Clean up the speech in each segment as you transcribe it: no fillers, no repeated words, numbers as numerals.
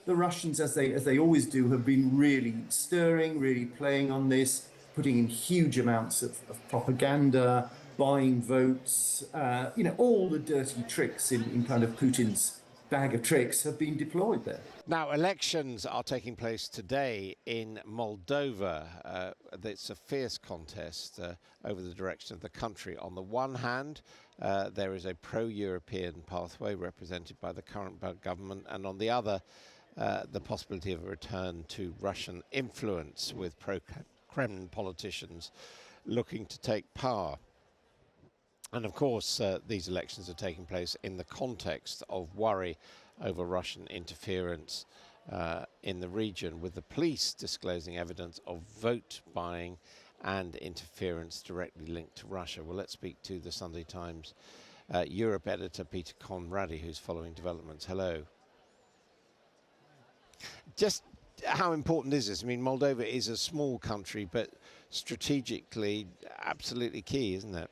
the Russians, as they always do, have been really stirring, really playing on this, putting in huge amounts of propaganda, buying votes, all the dirty tricks in kind of Putin's bag of tricks have been deployed there. Now, elections are taking place today in Moldova. It's a fierce contest over the direction of the country. On the one hand, there is a pro-European pathway represented by the current government, and on the other, the possibility of a return to Russian influence with pro-Kremlin politicians looking to take power. And of course, these elections are taking place in the context of worry over Russian interference in the region, with the police disclosing evidence of vote buying and interference directly linked to Russia. Well, let's speak to the Sunday Times Europe editor Peter Conradi, who's following developments. Hello. Just how important is this? I mean, Moldova is a small country, but strategically absolutely key, isn't it?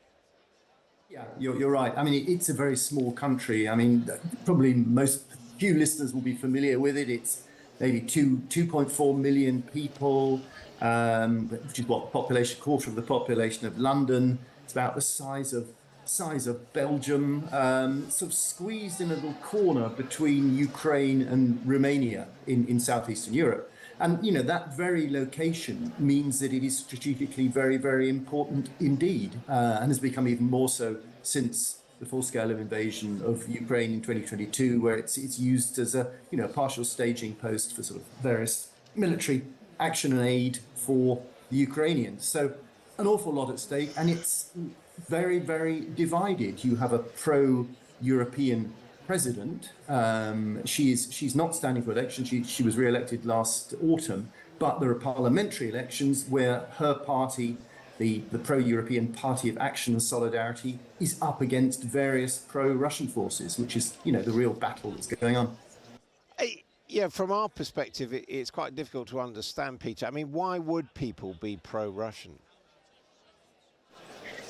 Yeah, you're right. I mean, it's a very small country. I mean, probably few listeners will be familiar with it. It's maybe 2.4 million people, which is what population, quarter of the population of London. It's about the size of Belgium, sort of squeezed in a little corner between Ukraine and Romania in southeastern Europe. And, that very location means that it is strategically very, very important indeed, and has become even more so since the full-scale invasion of Ukraine in 2022, where it's used as a, partial staging post for sort of various military action and aid for the Ukrainians. So an awful lot at stake, and it's very, very divided. You have a pro-European president. She's not standing for election. She was re-elected last autumn, but there are parliamentary elections where her party, the pro-European Party of Action and Solidarity, is up against various pro-Russian forces, which is, the real battle that's going on. Yeah, from our perspective, it's quite difficult to understand, Peter. I mean, why would people be pro-Russian?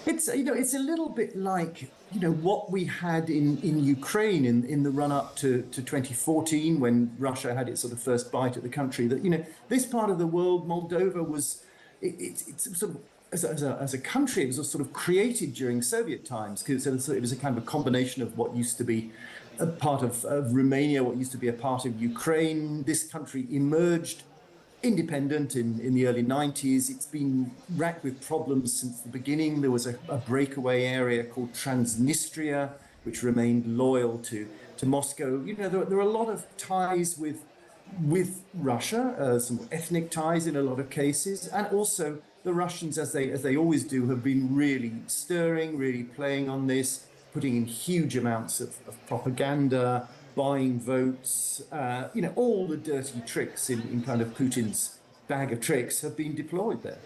It's it's a little bit like what we had in Ukraine in the run up to 2014, when Russia had its sort of first bite at the country. That this part of the world, Moldova, was it's sort of as a country, it was sort of created during Soviet times, because it was a kind of a combination of what used to be a part of Romania, what used to be a part of Ukraine. This country emerged independent in the early 90s. It's been racked with problems since the beginning. There was a breakaway area called Transnistria, which remained loyal to Moscow. There are a lot of ties with Russia, some ethnic ties in a lot of cases, and also the Russians, as they always do, have been really stirring, really playing on this, putting in huge amounts of propaganda, buying votes, all the dirty tricks in kind of Putin's bag of tricks have been deployed there.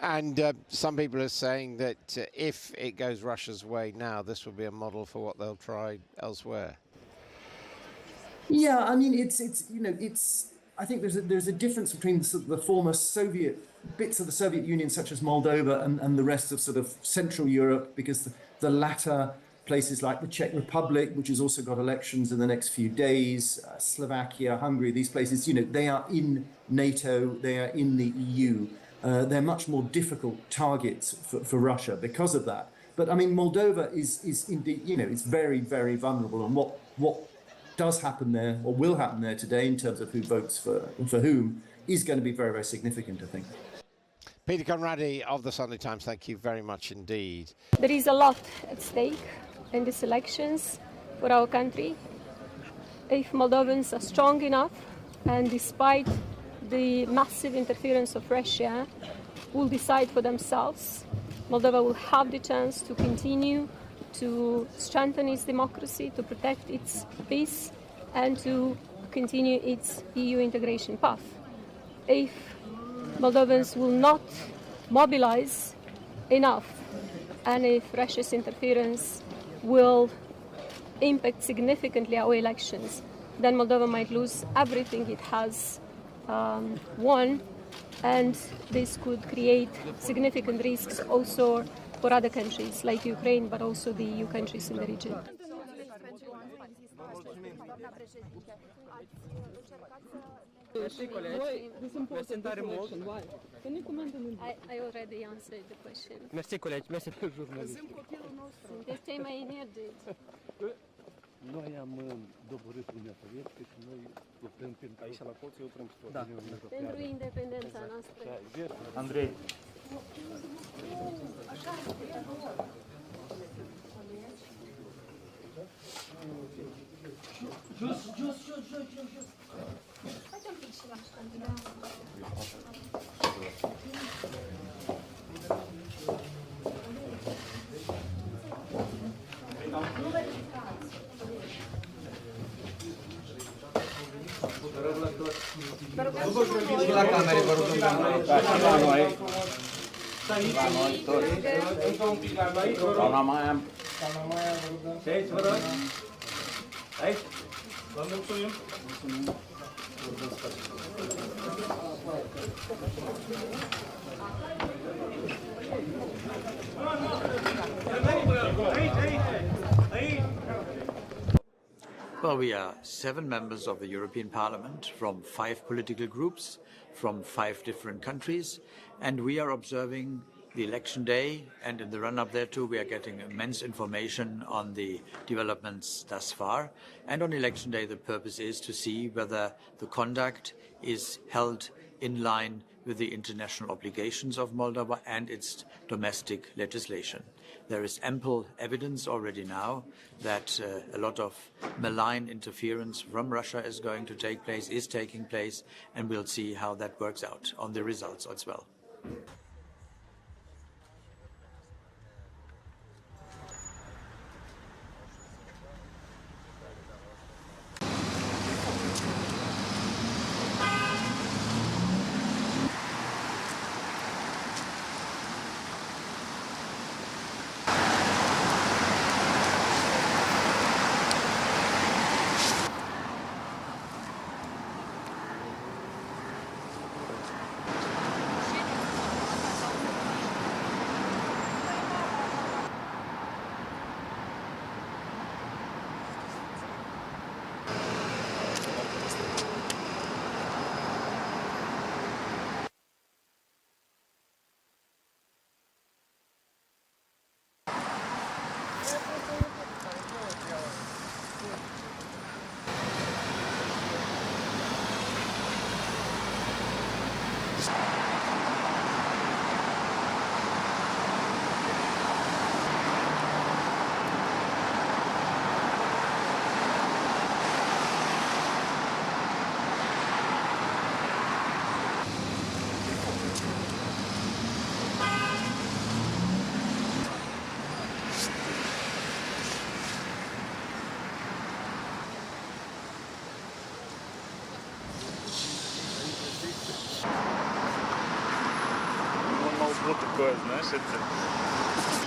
And some people are saying that if it goes Russia's way now, this will be a model for what they'll try elsewhere. Yeah, I mean, I think there's a difference between the former Soviet bits of the Soviet Union, such as Moldova, and the rest of sort of Central Europe, because the latter, places like the Czech Republic, which has also got elections in the next few days, Slovakia, Hungary, these places, they are in NATO, they are in the EU. They're much more difficult targets for Russia because of that. But I mean, Moldova is indeed, it's very, very vulnerable. And what does happen there, or will happen there today, in terms of who votes for whom, is going to be very, very significant, I think. Peter Conradi of the Sunday Times, thank you very much indeed. There is a lot at stake in these elections for our country. If Moldovans are strong enough, and despite the massive interference of Russia, will decide for themselves, Moldova will have the chance to continue to strengthen its democracy, to protect its peace, and to continue its EU integration path. If Moldovans will not mobilize enough, and if Russia's interference will impact significantly our elections, then Moldova might lose everything it has won, and this could create significant risks also for other countries like Ukraine, but also the EU countries in the region. I already answered the question. Mersi, colegi, mersi pentru jurnalist. Sunteți cei mai energici. Noi am doborât Uniunea Sovietică și noi luptăm pentru... Aici la colț eu prăm tot. Da. Pentru independența noastră. Andrei. La camere, vă rugăm, la noi. La noi, toți. Încă un pic la noi, vă rog. Doamna Maia. Doamna Maia, vă rugăm. Și aici, vă rog. Aici. Vă mulțumim. Mulțumim. Well, we are 7 members of the European Parliament from 5 political groups, from 5 different countries, and we are observing the election day, and in the run-up thereto we are getting immense information on the developments thus far. And on election day the purpose is to see whether the conduct is held in line with the international obligations of Moldova and its domestic legislation. There is ample evidence already now that a lot of malign interference from Russia is going to take place, is taking place, and we'll see how that works out on the results as well. Такое, знаешь, это